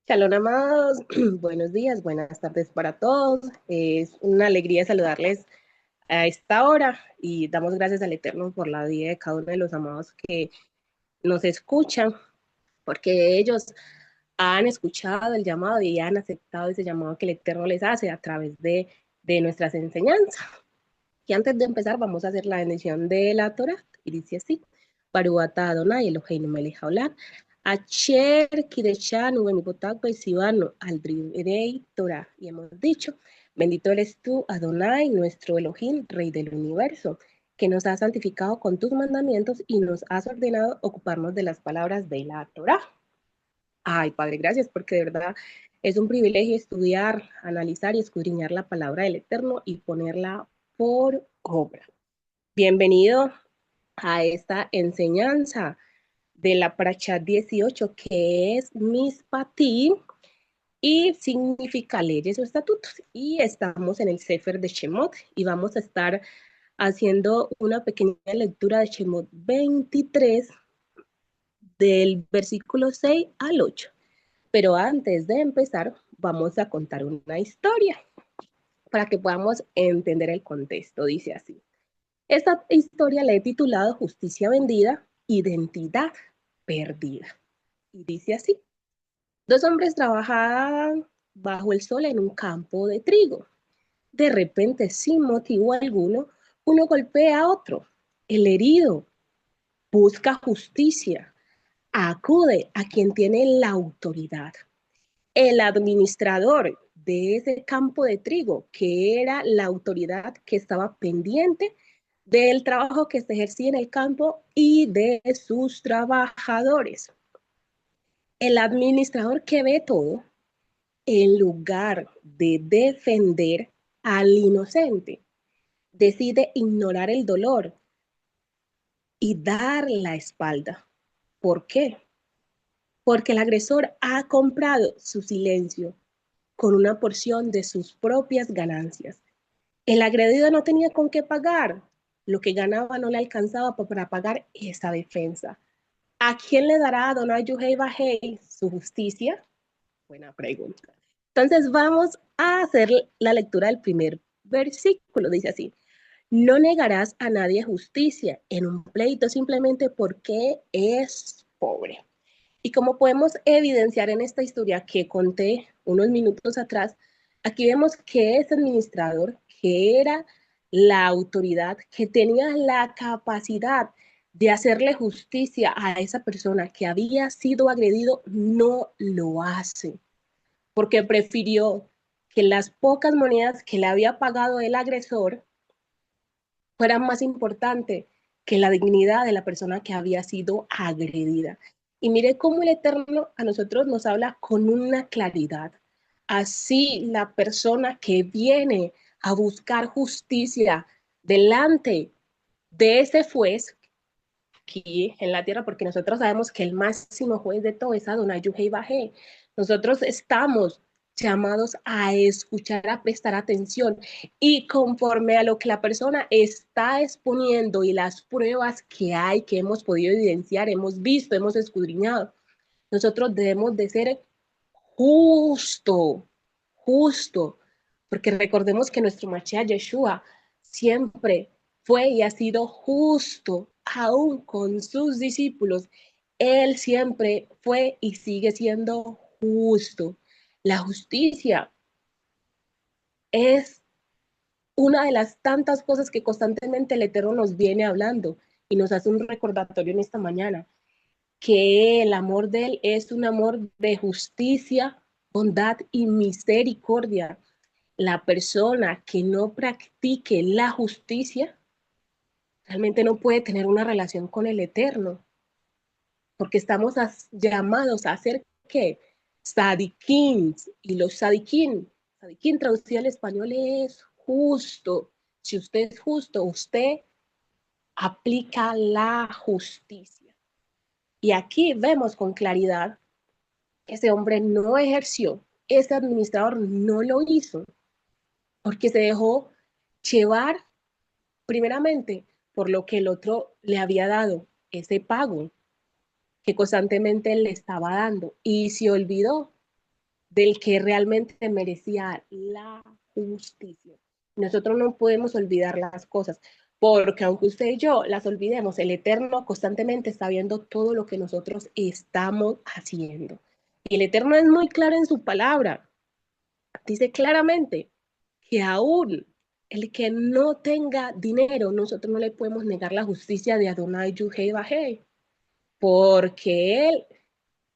Shalom, amados. Buenos días, buenas tardes para todos. Es una alegría saludarles a esta hora y damos gracias al Eterno por la vida de cada uno de los amados que nos escuchan, porque ellos han escuchado el llamado y han aceptado ese llamado que el Eterno les hace a través de nuestras enseñanzas. Y antes de empezar, vamos a hacer la bendición de la Torah y dice así: Baruata Adonai Eloheinu melech haolam, Acher Kideshanu Benipotak Sivano Aldrei Torah. Y hemos dicho: bendito eres tú, Adonai, nuestro Elohim, Rey del universo, que nos has santificado con tus mandamientos y nos has ordenado ocuparnos de las palabras de la Torah. Ay, Padre, gracias, porque de verdad es un privilegio estudiar, analizar y escudriñar la palabra del Eterno y ponerla por obra. Bienvenido a esta enseñanza de la Parashat 18, que es Mishpatim y significa leyes o estatutos. Y estamos en el Sefer de Shemot y vamos a estar haciendo una pequeña lectura de Shemot 23 del versículo 6 al 8. Pero antes de empezar, vamos a contar una historia para que podamos entender el contexto. Dice así: esta historia la he titulado Justicia vendida, identidad perdida. Y dice así: dos hombres trabajaban bajo el sol en un campo de trigo. De repente, sin motivo alguno, uno golpea a otro. El herido busca justicia, acude a quien tiene la autoridad. El administrador de ese campo de trigo, que era la autoridad que estaba pendiente del trabajo que se ejercía en el campo y de sus trabajadores. El administrador que ve todo, en lugar de defender al inocente, decide ignorar el dolor y dar la espalda. ¿Por qué? Porque el agresor ha comprado su silencio con una porción de sus propias ganancias. El agredido no tenía con qué pagar. Lo que ganaba no le alcanzaba para pagar esa defensa. ¿A quién le dará Adonai Yuhei Bajei su justicia? Buena pregunta. Entonces vamos a hacer la lectura del primer versículo. Dice así: no negarás a nadie justicia en un pleito simplemente porque es pobre. Y como podemos evidenciar en esta historia que conté unos minutos atrás, aquí vemos que ese administrador, que era la autoridad, que tenía la capacidad de hacerle justicia a esa persona que había sido agredido, no lo hace, porque prefirió que las pocas monedas que le había pagado el agresor fueran más importantes que la dignidad de la persona que había sido agredida. Y mire cómo el Eterno a nosotros nos habla con una claridad. Así la persona que viene a buscar justicia delante de ese juez aquí en la tierra, porque nosotros sabemos que el máximo juez de todo es Adonai Yuhei Bajé. Nosotros estamos llamados a escuchar, a prestar atención y conforme a lo que la persona está exponiendo y las pruebas que hay, que hemos podido evidenciar, hemos visto, hemos escudriñado, nosotros debemos de ser justo, justo, porque recordemos que nuestro Mashiach Yeshua siempre fue y ha sido justo, aún con sus discípulos. Él siempre fue y sigue siendo justo. La justicia es una de las tantas cosas que constantemente el Eterno nos viene hablando y nos hace un recordatorio en esta mañana, que el amor de Él es un amor de justicia, bondad y misericordia. La persona que no practique la justicia realmente no puede tener una relación con el Eterno, porque estamos llamados a ser ¿qué? Sadiquín, y los sadiquín traducido al español es justo. Si usted es justo, usted aplica la justicia. Y aquí vemos con claridad que ese hombre no ejerció, ese administrador no lo hizo, porque se dejó llevar primeramente por lo que el otro le había dado, ese pago que constantemente le estaba dando, y se olvidó del que realmente merecía la justicia. Nosotros no podemos olvidar las cosas, porque aunque usted y yo las olvidemos, el Eterno constantemente está viendo todo lo que nosotros estamos haciendo. Y el Eterno es muy claro en su palabra. Dice claramente que aún el que no tenga dinero, nosotros no le podemos negar la justicia de Adonai Yuhei Bajei, porque Él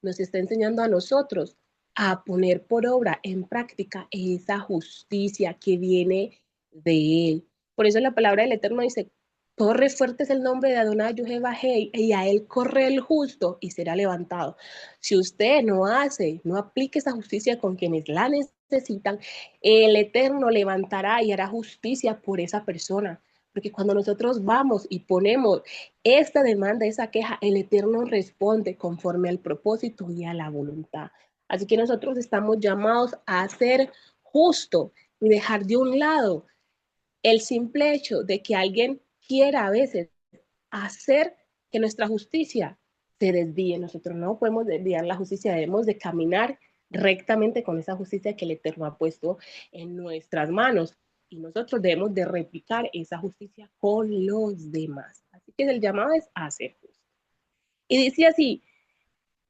nos está enseñando a nosotros a poner por obra, en práctica, esa justicia que viene de Él. Por eso la palabra del Eterno dice, corre fuerte es el nombre de Adonai Jehová y a Él corre el justo y será levantado. Si usted no hace, no aplique esa justicia con quienes la necesitan, el Eterno levantará y hará justicia por esa persona. Porque cuando nosotros vamos y ponemos esta demanda, esa queja, el Eterno responde conforme al propósito y a la voluntad. Así que nosotros estamos llamados a ser justo y dejar de un lado el simple hecho de que alguien quiera a veces hacer que nuestra justicia se desvíe. Nosotros no podemos desviar la justicia, debemos de caminar rectamente con esa justicia que el Eterno ha puesto en nuestras manos. Y nosotros debemos de replicar esa justicia con los demás. Así que el llamado es a ser justo. Y dice así,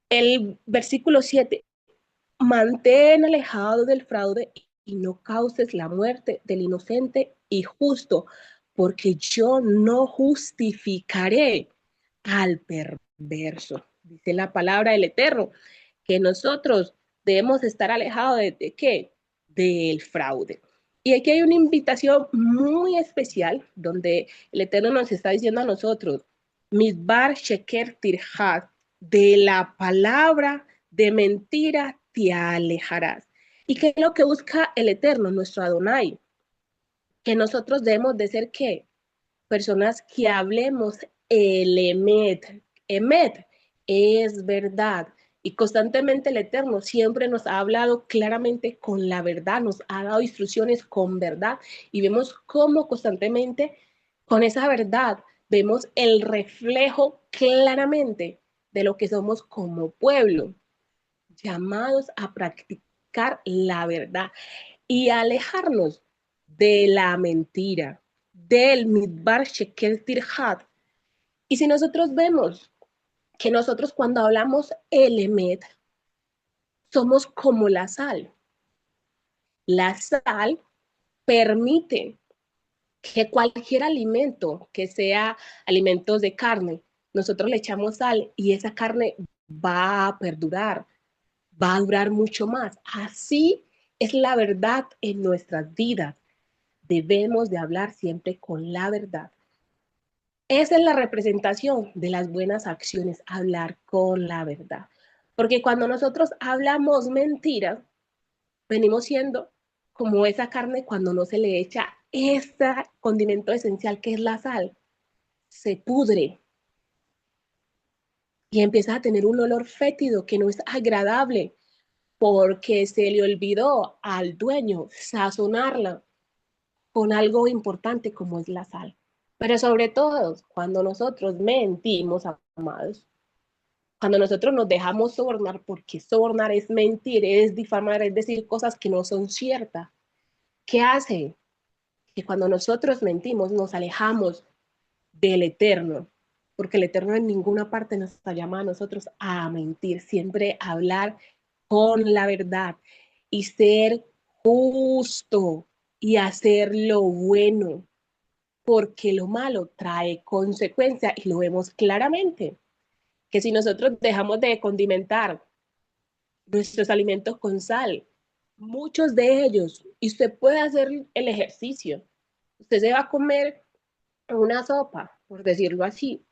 el versículo 7, mantén alejado del fraude y no causes la muerte del inocente y justo, porque yo no justificaré al perverso. Dice la palabra del Eterno, que nosotros debemos estar alejados ¿de qué? Del fraude. Y aquí hay una invitación muy especial donde el Eterno nos está diciendo a nosotros, Midbar Sheker Tirhat, de la palabra de mentira te alejarás. ¿Y qué es lo que busca el Eterno, nuestro Adonai? Que nosotros debemos de ser ¿qué? Personas que hablemos el emet. Emet es verdad. Y constantemente el Eterno siempre nos ha hablado claramente con la verdad, nos ha dado instrucciones con verdad y vemos cómo constantemente con esa verdad vemos el reflejo claramente de lo que somos como pueblo, llamados a practicar la verdad y a alejarnos de la mentira, del midbar shekel tirhat. Y si nosotros vemos que nosotros cuando hablamos el emet, somos como la sal. La sal permite que cualquier alimento, que sea alimentos de carne, nosotros le echamos sal y esa carne va a perdurar, va a durar mucho más. Así es la verdad en nuestras vidas. Debemos de hablar siempre con la verdad. Esa es la representación de las buenas acciones, hablar con la verdad. Porque cuando nosotros hablamos mentiras, venimos siendo como esa carne cuando no se le echa este condimento esencial que es la sal, se pudre y empieza a tener un olor fétido que no es agradable porque se le olvidó al dueño sazonarla con algo importante como es la sal. Pero sobre todo, cuando nosotros mentimos, amados, cuando nosotros nos dejamos sobornar, porque sobornar es mentir, es difamar, es decir cosas que no son ciertas, ¿qué hace? Que cuando nosotros mentimos nos alejamos del Eterno, porque el Eterno en ninguna parte nos llama a nosotros a mentir, siempre a hablar con la verdad y ser justo y hacer lo bueno, porque lo malo trae consecuencias y lo vemos claramente, que si nosotros dejamos de condimentar nuestros alimentos con sal, muchos de ellos, y usted puede hacer el ejercicio, usted se va a comer una sopa, por decirlo así,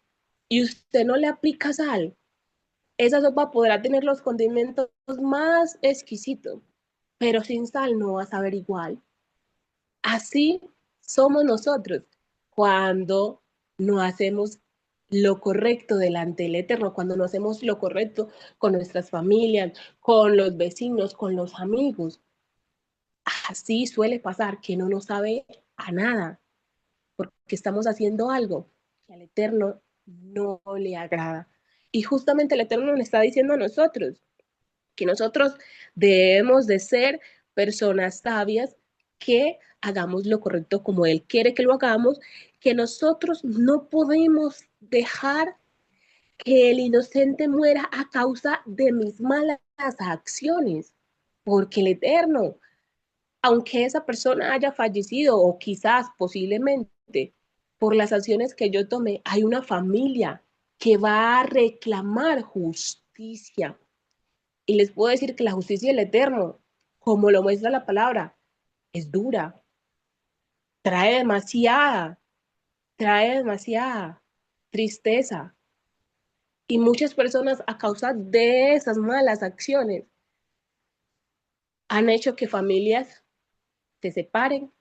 y usted no le aplica sal, esa sopa podrá tener los condimentos más exquisitos, pero sin sal no va a saber igual. Así somos nosotros cuando no hacemos lo correcto delante del Eterno, cuando no hacemos lo correcto con nuestras familias, con los vecinos, con los amigos. Así suele pasar que no nos sabe a nada, porque estamos haciendo algo que al Eterno no le agrada. Y justamente el Eterno le está diciendo a nosotros, que nosotros debemos de ser personas sabias que hagamos lo correcto como Él quiere que lo hagamos, que nosotros no podemos dejar que el inocente muera a causa de mis malas acciones, porque el Eterno, aunque esa persona haya fallecido o quizás posiblemente por las acciones que yo tomé, hay una familia que va a reclamar justicia. Y les puedo decir que la justicia del Eterno, como lo muestra la palabra, es dura, trae trae demasiada tristeza. Y muchas personas a causa de esas malas acciones han hecho que familias se separen,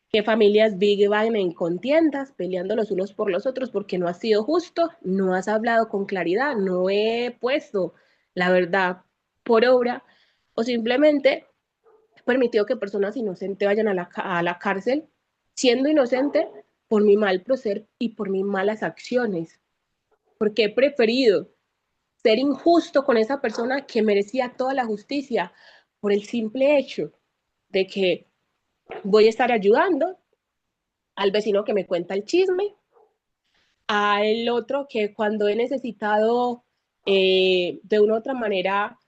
que familias vivan en contiendas, peleando los unos por los otros porque no has sido justo, no has hablado con claridad, no he puesto la verdad por obra o simplemente permitido que personas inocentes vayan a la cárcel siendo inocente por mi mal proceder y por mis malas acciones, porque he preferido ser injusto con esa persona que merecía toda la justicia por el simple hecho de que voy a estar ayudando al vecino que me cuenta el chisme, al otro que cuando he necesitado de una u otra manera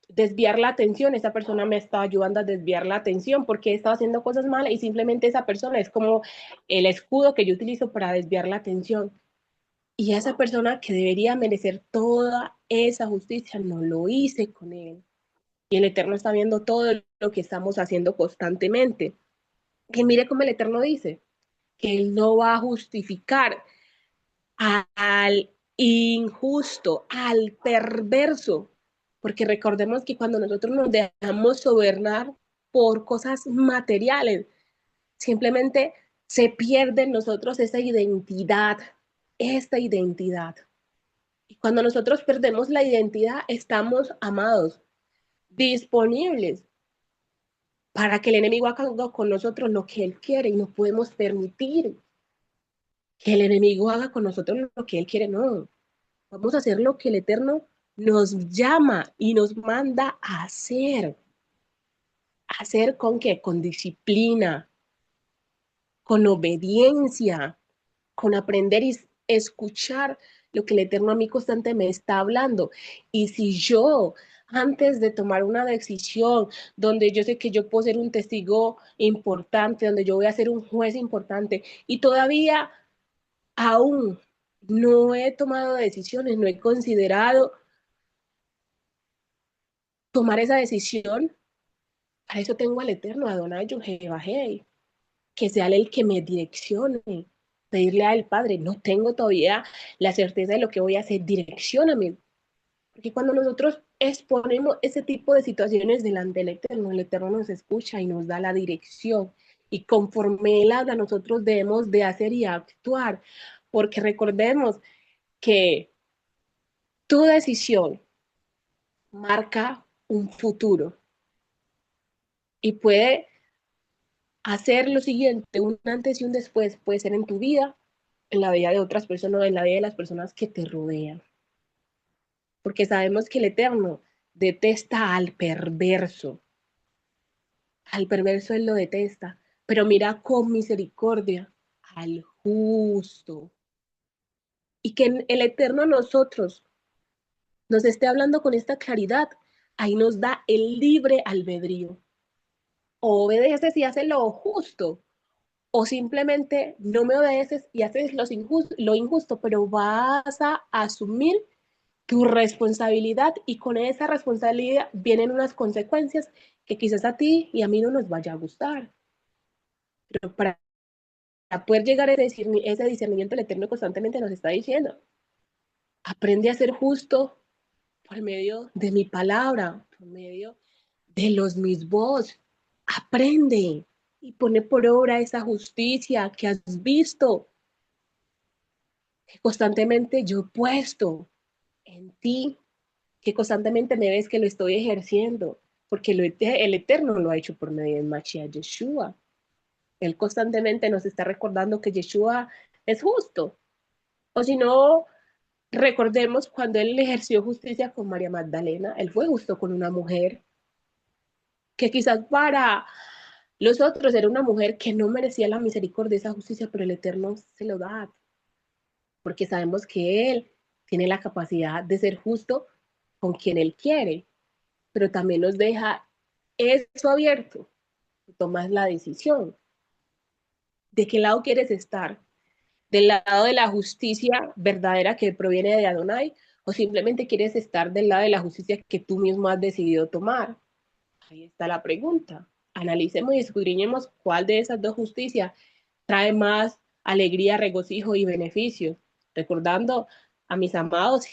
desviar la atención, esa persona me estaba ayudando a desviar la atención porque estaba haciendo cosas malas y simplemente esa persona es como el escudo que yo utilizo para desviar la atención. Y esa persona que debería merecer toda esa justicia, no lo hice con él. Y el Eterno está viendo todo lo que estamos haciendo constantemente. Que mire cómo el Eterno dice, que Él no va a justificar al injusto, al perverso, porque recordemos que cuando nosotros nos dejamos gobernar por cosas materiales, simplemente se pierde en nosotros esa identidad, esta identidad. Y cuando nosotros perdemos la identidad, estamos amados, disponibles para que el enemigo haga con nosotros lo que él quiere y no podemos permitir que el enemigo haga con nosotros lo que él quiere, no. Vamos a hacer lo que el Eterno nos llama y nos manda a hacer. ¿Hacer con qué? Con disciplina, con obediencia, con aprender y escuchar lo que el Eterno a mí constante me está hablando. Y si yo, antes de tomar una decisión, donde yo sé que yo puedo ser un testigo importante, donde yo voy a ser un juez importante, y todavía aún no he tomado decisiones, no he considerado tomar esa decisión, para eso tengo al Eterno, a Adonai Yohevahei, que sea el que me direccione, pedirle al Padre, no tengo todavía la certeza de lo que voy a hacer, direccióname. Porque cuando nosotros exponemos ese tipo de situaciones delante del Eterno, el Eterno nos escucha y nos da la dirección. Y conforme Él habla, nosotros debemos de hacer y actuar. Porque recordemos que tu decisión marca un futuro y puede hacer lo siguiente, un antes y un después, puede ser en tu vida, en la vida de otras personas, en la vida de las personas que te rodean. Porque sabemos que el Eterno detesta al perverso Él lo detesta, pero mira con misericordia al justo. Y que el Eterno a nosotros nos esté hablando con esta claridad, ahí nos da el libre albedrío. O obedeces y haces lo justo, o simplemente no me obedeces y haces lo injusto, pero vas a asumir tu responsabilidad y con esa responsabilidad vienen unas consecuencias que quizás a ti y a mí no nos vaya a gustar. Pero para poder llegar a ese discernimiento, el Eterno constantemente nos está diciendo, aprende a ser justo por medio de mi palabra, por medio de los mis voz. Aprende y pone por obra esa justicia que has visto, que constantemente yo he puesto en ti, que constantemente me ves que lo estoy ejerciendo, porque el Eterno lo ha hecho por medio de Mashiach Yeshua. Él constantemente nos está recordando que Yeshua es justo. O si no, Recordemos cuando él ejerció justicia con María Magdalena, él fue justo con una mujer que quizás para los otros era una mujer que no merecía la misericordia, esa justicia, pero el Eterno se lo da, porque sabemos que Él tiene la capacidad de ser justo con quien Él quiere, pero también nos deja eso abierto. Tomas la decisión. ¿De qué lado quieres estar? ¿Del lado de la justicia verdadera que proviene de Adonai? ¿O simplemente quieres estar del lado de la justicia que tú mismo has decidido tomar? Ahí está la pregunta. Analicemos y escudriñemos cuál de esas dos justicias trae más alegría, regocijo y beneficio. Recordando a mis amados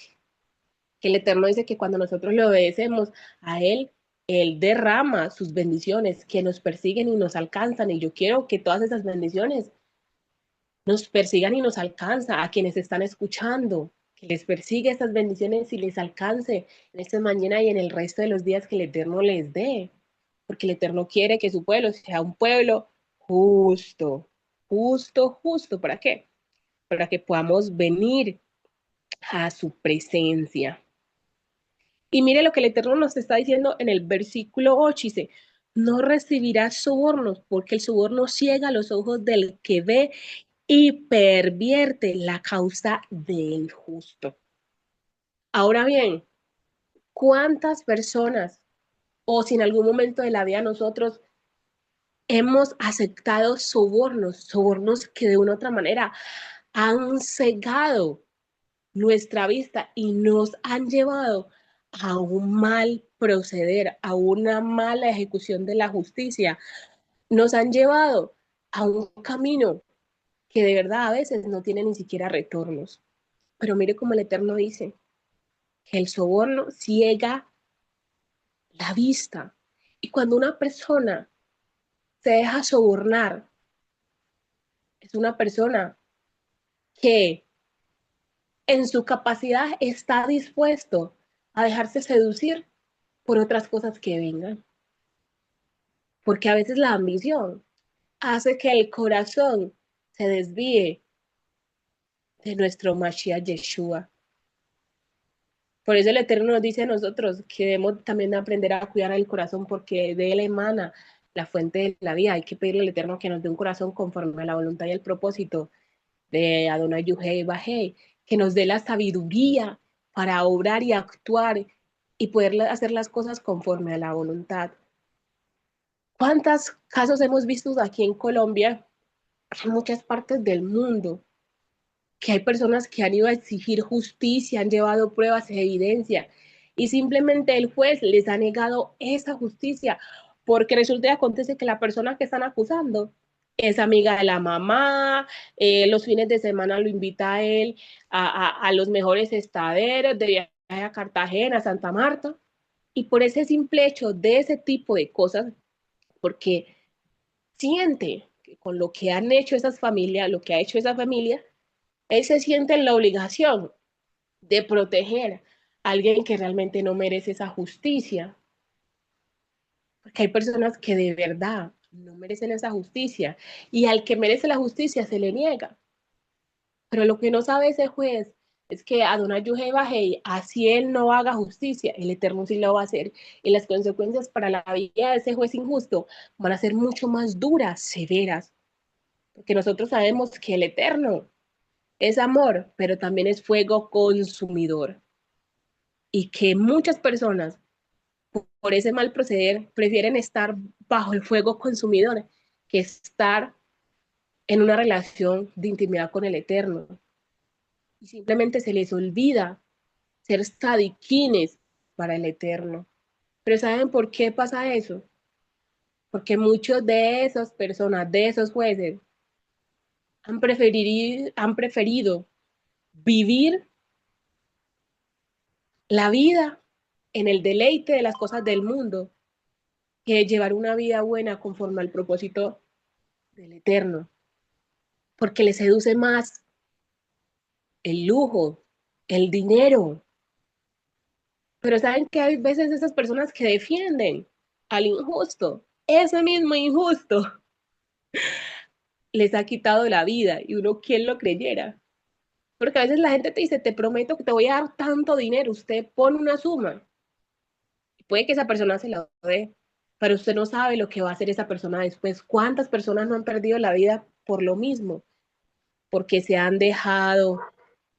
que el Eterno dice que cuando nosotros le obedecemos a Él, Él derrama sus bendiciones que nos persiguen y nos alcanzan. Y yo quiero que todas esas bendiciones nos persigan y nos alcanza a quienes están escuchando, que les persiga estas bendiciones y les alcance en esta mañana y en el resto de los días que el Eterno les dé, porque el Eterno quiere que su pueblo sea un pueblo justo, justo, justo. ¿Para qué? Para que podamos venir a su presencia. Y mire lo que el Eterno nos está diciendo en el versículo 8, dice, no recibirás sobornos, porque el soborno ciega los ojos del que ve y pervierte la causa del justo. Ahora bien, ¿cuántas personas o si en algún momento de la vida nosotros hemos aceptado sobornos, sobornos que de una u otra manera han cegado nuestra vista y nos han llevado a un mal proceder, a una mala ejecución de la justicia, nos han llevado a un camino que de verdad a veces no tiene ni siquiera retornos? Pero mire como el Eterno dice, que el soborno ciega la vista. Y cuando una persona se deja sobornar, es una persona que en su capacidad está dispuesto a dejarse seducir por otras cosas que vengan. Porque a veces la ambición hace que el corazón se desvíe de nuestro Mashiach Yeshua. Por eso el Eterno nos dice a nosotros que debemos también aprender a cuidar el corazón, porque de él emana la fuente de la vida. Hay que pedirle al Eterno que nos dé un corazón conforme a la voluntad y el propósito de Adonai Yuhei Bajei, que nos dé la sabiduría para obrar y actuar y poder hacer las cosas conforme a la voluntad. ¿Cuántos casos hemos visto aquí en Colombia, en muchas partes del mundo, que hay personas que han ido a exigir justicia, han llevado pruebas, evidencia, y simplemente el juez les ha negado esa justicia, porque resulta y acontece que la persona que están acusando es amiga de la mamá, los fines de semana lo invita a él a los mejores estaderos, de viaje a Cartagena, a Santa Marta, y por ese simple hecho de ese tipo de cosas, porque siente que con lo que han hecho esas familias, lo que ha hecho esa familia, él se siente en la obligación de proteger a alguien que realmente no merece esa justicia, porque hay personas que de verdad no merecen esa justicia y al que merece la justicia se le niega. Pero lo que no sabe ese juez es que Adonai Yuhei Bajei, así él no haga justicia, el Eterno sí lo va a hacer. Y las consecuencias para la vida de ese juez injusto van a ser mucho más duras, severas, porque nosotros sabemos que el Eterno es amor, pero también es fuego consumidor. Y que muchas personas, por ese mal proceder, prefieren estar bajo el fuego consumidor que estar en una relación de intimidad con el Eterno. Y simplemente se les olvida ser sadiquines para el Eterno. Pero ¿saben por qué pasa eso? Porque muchos de esas personas, de esos jueces, han preferido vivir la vida en el deleite de las cosas del mundo que llevar una vida buena conforme al propósito del Eterno, porque le seduce más el lujo, el dinero. Pero saben que hay veces esas personas que defienden al injusto, ese mismo injusto les ha quitado la vida y uno quién lo creyera, Porque a veces la gente te dice, te prometo que te voy a dar tanto dinero, usted pone una suma, puede que esa persona se la dé, pero usted no sabe lo que va a hacer esa persona después. ¿Cuántas personas no han perdido la vida por lo mismo? Porque se han dejado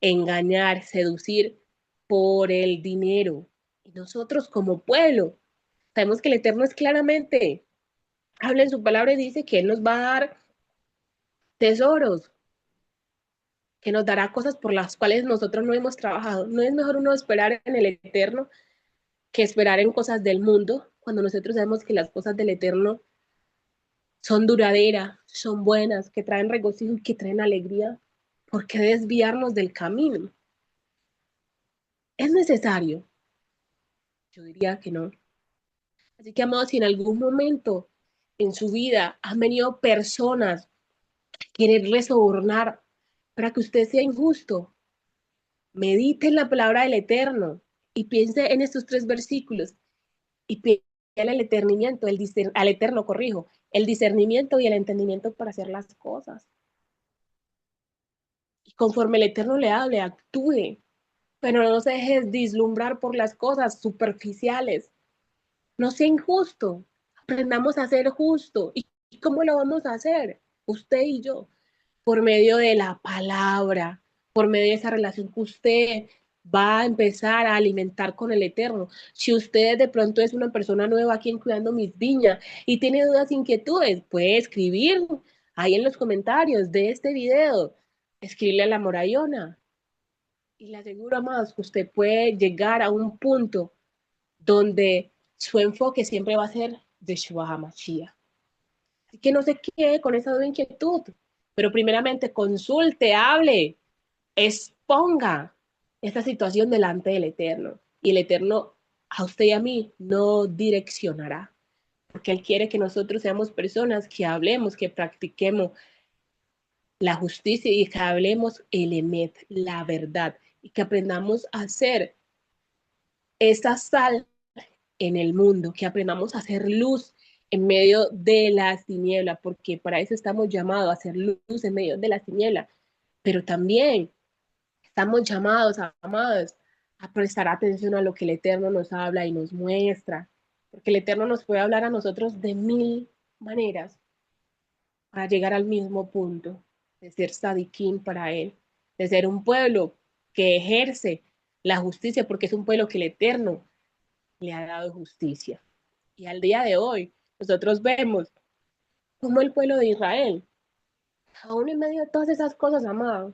engañar, seducir por el dinero. Y nosotros como pueblo, sabemos que el Eterno es claramente, habla en su palabra y dice que Él nos va a dar tesoros, que nos dará cosas por las cuales nosotros no hemos trabajado. ¿No es mejor uno esperar en el Eterno que esperar en cosas del mundo, cuando nosotros sabemos que las cosas del Eterno son duraderas, son buenas, que traen regocijo y que traen alegría? ¿Por qué desviarnos del camino? ¿Es necesario? Yo diría que no. Así que, amados, si en algún momento en su vida han venido personas a quererle sobornar para que usted sea injusto, medite en la palabra del Eterno y piense en estos 3 versículos y pídale al eternimiento, al Eterno, corrijo, el discernimiento y el entendimiento para hacer las cosas. Y conforme el Eterno le hable, actúe, pero no se deje deslumbrar por las cosas superficiales. No sea injusto, aprendamos a ser justo. ¿Y cómo lo vamos a hacer? Usted y yo, por medio de la palabra, por medio de esa relación que usted va a empezar a alimentar con el Eterno. Si usted de pronto es una persona nueva aquí en Cuidando Mis Viñas y tiene dudas, inquietudes, puede escribir ahí en los comentarios de este video, escribirle a la Morayona. Y le aseguro más que usted puede llegar a un punto donde su enfoque siempre va a ser de Yeshua HaMashiach. Así que no se quede con esa duda inquietud, pero primeramente consulte, hable, exponga esta situación delante del Eterno. Y el Eterno a usted y a mí no direccionará, porque Él quiere que nosotros seamos personas que hablemos, que practiquemos la justicia y que hablemos el emet, la verdad, y que aprendamos a hacer esa sal en el mundo, que aprendamos a hacer luz en medio de las tinieblas, porque para eso estamos llamados a hacer luz en medio de las tinieblas, pero también estamos llamados, amados, a prestar atención a lo que el Eterno nos habla y nos muestra, porque el Eterno nos puede hablar a nosotros de 1000 maneras para llegar al mismo punto, de ser sadiquín para Él, de ser un pueblo que ejerce la justicia, porque es un pueblo que el Eterno le ha dado justicia. Y al día de hoy, nosotros vemos cómo el pueblo de Israel, aún en medio de todas esas cosas, amado,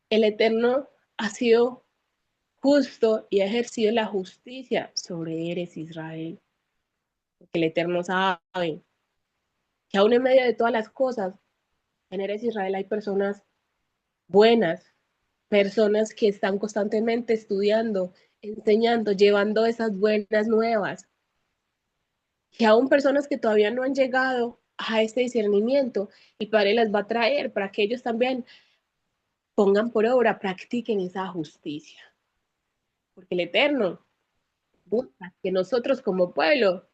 el Eterno ha sido justo y ha ejercido la justicia sobre Eres Israel. Porque el Eterno sabe que aún en medio de todas las cosas, en Eres Israel hay personas buenas, personas que están constantemente estudiando, enseñando, llevando esas buenas nuevas. Y aún personas que todavía no han llegado a este discernimiento, y Padre las va a traer para que ellos también pongan por obra, practiquen esa justicia. Porque el Eterno busca que nosotros como pueblo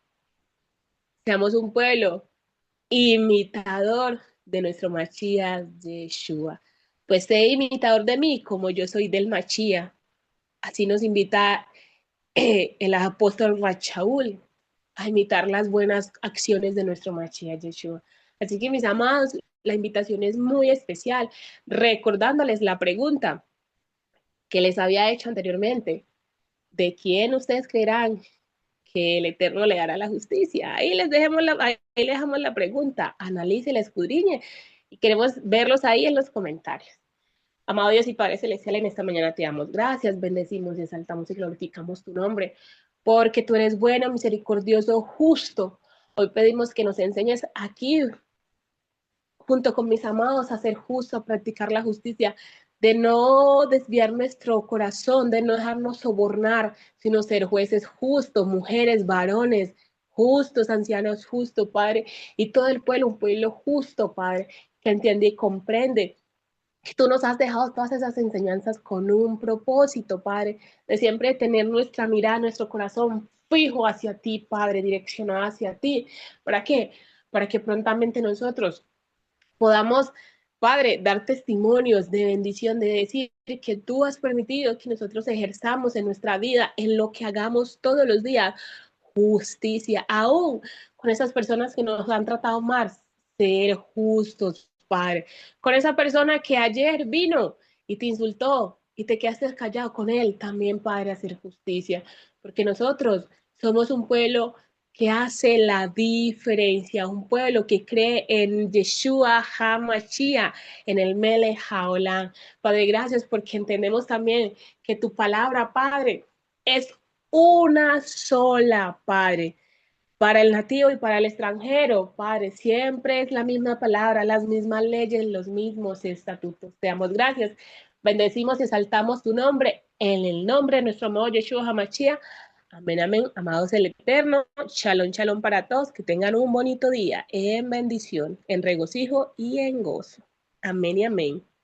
seamos un pueblo imitador de nuestro Mashiach Yeshua. Pues sé imitador de mí como yo soy del Mashiach. Así nos invita el apóstol Rachaúl a imitar las buenas acciones de nuestro Mashiach Yeshua. Así que mis amados, la invitación es muy especial, recordándoles la pregunta que les había hecho anteriormente. ¿De quién ustedes creerán que el Eterno le dará la justicia? Ahí les dejamos la pregunta, analice, la escudriñe y queremos verlos ahí en los comentarios. Amado Dios y Padre Celestial, en esta mañana te damos gracias, bendecimos, exaltamos y glorificamos tu nombre, porque tú eres bueno, misericordioso, justo. Hoy pedimos que nos enseñes aquí, junto con mis amados, a ser justo, a practicar la justicia, de no desviar nuestro corazón, de no dejarnos sobornar, sino ser jueces justos, mujeres, varones, justos, ancianos justos, Padre, y todo el pueblo, un pueblo justo, Padre, que entiende y comprende. Tú nos has dejado todas esas enseñanzas con un propósito, Padre, de siempre tener nuestra mirada, nuestro corazón fijo hacia ti, Padre, direccionado hacia ti. ¿Para qué? Para que prontamente nosotros podamos Padre, dar testimonios de bendición, de decir que tú has permitido que nosotros ejerzamos en nuestra vida, en lo que hagamos todos los días, justicia, aún con esas personas que nos han tratado mal, ser justos, Padre. Con esa persona que ayer vino y te insultó y te quedaste callado con él, también, Padre, hacer justicia, porque nosotros somos un pueblo que hace la diferencia, un pueblo que cree en Yeshua HaMashiach, en el Melech HaOlam. Padre, gracias porque entendemos también que tu palabra, Padre, es una sola, Padre. Para el nativo y para el extranjero, Padre, siempre es la misma palabra, las mismas leyes, los mismos estatutos. Te damos gracias. Bendecimos y exaltamos tu nombre en el nombre de nuestro amado Yeshua HaMashiach. Amén, amén. Amados el Eterno, shalom, shalom para todos. Que tengan un bonito día en bendición, en regocijo y en gozo. Amén y amén.